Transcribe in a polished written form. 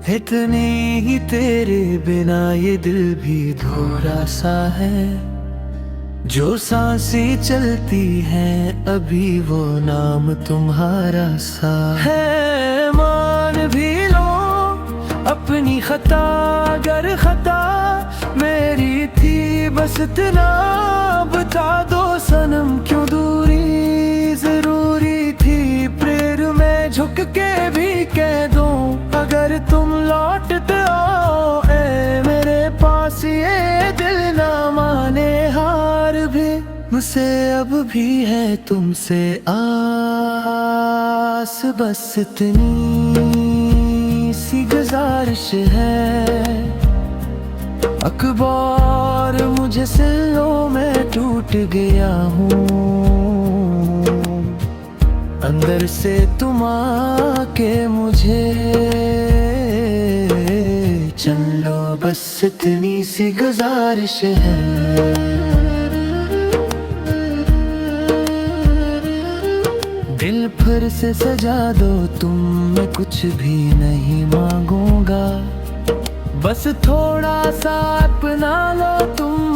इतनी ही तेरे बिना ये दिल भी थोड़ा सा है। जो सांसें चलती हैं अभी वो नाम तुम्हारा सा है। मान भी लो अपनी खता, अगर खता मेरी थी बस इतना बता दो सनम, क्यों दूरी जरूरी थी। प्रेर में झुक के भी कह दो अगर तुम लौटते हो ए मेरे पास, ये दिल ना माने हार भी। मुझसे अब भी है तुमसे आस, बस इतनी सी गुजारिश है। अखबार मुझे सिलों में टूट गया हूँ, अंदर से तुम आके मुझे चन लो, बस इतनी सी गुजारिश है। दिल फिर से सजा दो तुम, मैं कुछ भी नहीं मांगूंगा। बस थोड़ा सा अपना लो तुम